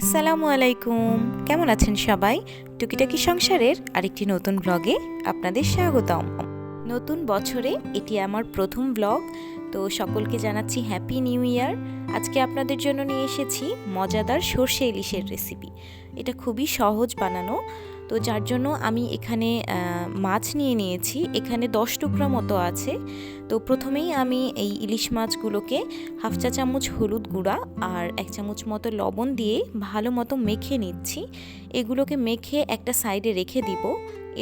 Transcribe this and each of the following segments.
আসসালামু আলাইকুম, কেমন আছেন সবাই? টুকিটাকি সংসারের আরেকটি নতুন ব্লগে আপনাদের স্বাগতম। নতুন বছরে এটি আমার প্রথম ব্লগ, তো সকলকে জানাচ্ছি হ্যাপি নিউ ইয়ার। আজকে আপনাদের জন্য নিয়ে এসেছি মজাদার সর্ষে ইলিশের রেসিপি। এটা খুবই সহজ বানানো, তো যার জন্য আমি এখানে মাছ নিয়ে নিয়েছি। এখানে 10 টুকরা মতো আছে। তো প্রথমেই আমি এই ইলিশ মাছগুলোকে হাফ চা চামচ হলুদ গুঁড়া আর 1 চামচ মতো লবণ দিয়ে ভালো মতো মেখে নিচ্ছি। এগুলোকে মেখে একটা সাইডে রেখে দিব।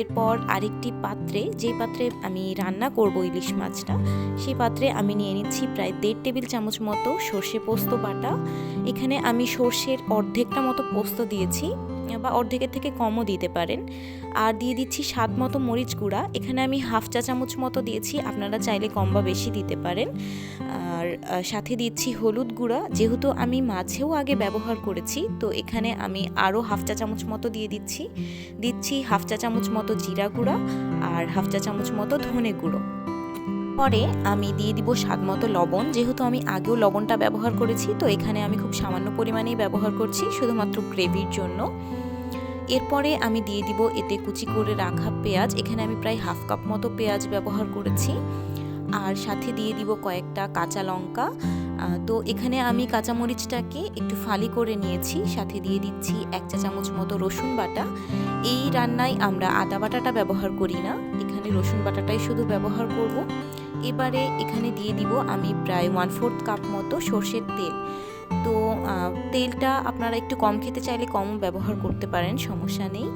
এরপর আরেকটি পাত্রে, যেই পাত্রে আমি রান্না করব ইলিশ মাছটা, সেই পাত্রে আমি নিয়ে নিচ্ছি প্রায় 1.5 টেবিল চামচ মতো সর্ষে পোস্ত বাটা। এখানে আমি সর্ষের অর্ধেকটা মতো পোস্ত দিয়েছি, বা অর্ধেকের থেকে কমও দিতে পারেন। আর দিয়ে দিচ্ছি স্বাদ মতো মরিচ গুঁড়া। এখানে আমি হাফ চা চামচ মতো দিয়েছি, আপনারা চাইলে কম বা বেশি দিতে পারেন। আর সাথে দিচ্ছি হলুদ গুঁড়া, যেহেতু আমি মাছেও আগে ব্যবহার করেছি, তো এখানে আমি আরও হাফ চা চামচ মতো দিয়ে দিচ্ছি হাফ চা চামচ মতো জিরা গুঁড়া আর হাফ চা চামচ মতো ধনে গুঁড়ো। পরে আমি দিয়ে দিব স্বাদ মতো লবণ। যেহেতু আমি আগেও লবণটা ব্যবহার করেছি, তো এখানে আমি খুব সামান্য পরিমাণেই ব্যবহার করছি, শুধুমাত্র গ্রেভির জন্য। এরপরে আমি দিয়ে দিব এতে কুচি করে রাখা পেঁয়াজ। এখানে আমি প্রায় হাফ কাপ মতো পেঁয়াজ ব্যবহার করেছি। আর সাথে দিয়ে দিব কয়েকটা কাঁচা লঙ্কা। তো এখানে আমি কাঁচামরিচটাকে একটু ফালি করে নিয়েছি। সাথে দিয়ে দিচ্ছি 1 চা চামচ মতো রসুন বাটা। এই রান্নায় আমরা আদা বাটাটা ব্যবহার করি না, এখানে রসুন বাটাটাই শুধু ব্যবহার করব। এবারে এখানে দিয়ে দিব আমি প্রায় 1/4 কাপ মতো সর্ষের তেল। তো তেলটা আপনারা একটু কম খেতে চাইলে কমও ব্যবহার করতে পারেন, সমস্যা নেই।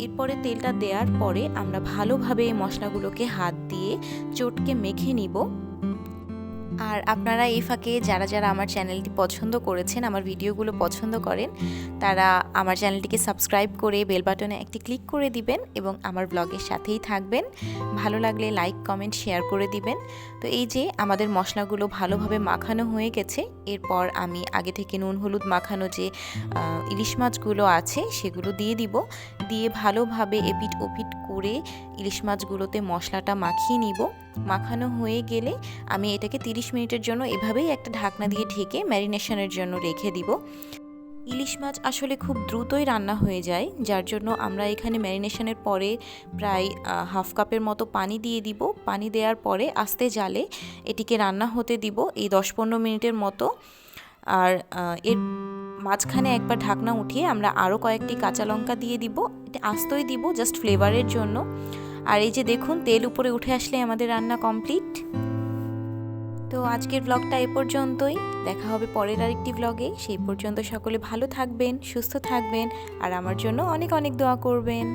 এরপরে তেলটা দেওয়ার পরে আমরা ভালোভাবে এই মশলাগুলোকে হাত দিয়ে চটকে মেখে নিব। আর আপনারা এই ফাঁকে যারা যারা আমার চ্যানেলটি পছন্দ করেছেন, আমার ভিডিওগুলো পছন্দ করেন, তারা আমার চ্যানেলটিকে সাবস্ক্রাইব করে বেল বাটনে একটি ক্লিক করে দিবেন এবং আমার ব্লগের সাথেই থাকবেন। ভালো লাগলে লাইক, কমেন্ট, শেয়ার করে দিবেন। তো এই যে আমাদের মশলাগুলো ভালোভাবে মাখানো হয়ে গেছে, এরপর আমি আগে থেকে নুন হলুদ মাখানো যে ইলিশ মাছগুলো আছে সেগুলো দিয়ে ভালোভাবে এপিট ওপিট করে ইলিশ মাছগুলোতে মশলাটা মাখিয়ে নিব। মাখানো হয়ে গেলে আমি এটাকে 30 মিনিটের জন্য এভাবেই একটা ঢাকনা দিয়ে ঢেকে ম্যারিনেশনের জন্য রেখে দিব। ইলিশ মাছ আসলে খুব দ্রুতই রান্না হয়ে যায়, যার জন্য আমরা এখানে ম্যারিনেশনের পরে প্রায় হাফ কাপের মতো পানি দিয়ে দিব। পানি দেওয়ার পরে আস্তে জালে এটিকে রান্না হতে দিব এই 10-15 মিনিটের মতো। আর এর মাঝখানে একবার ঢাকনা উঠিয়ে আমরা আরও কয়েকটি কাঁচা লঙ্কা দিয়ে দিব। এটা আস্তই দিব জাস্ট ফ্লেভারের জন্য। আর এই যে দেখুন, তেল উপরে উঠে আসলে আমাদের রান্না কমপ্লিট। তো আজকের ব্লগটা এ পর্যন্তই, দেখা হবে পরের আরেকটি ব্লগে। সেই পর্যন্ত সকলে ভালো থাকবেন, সুস্থ থাকবেন আর আমার জন্য অনেক অনেক দোয়া করবেন।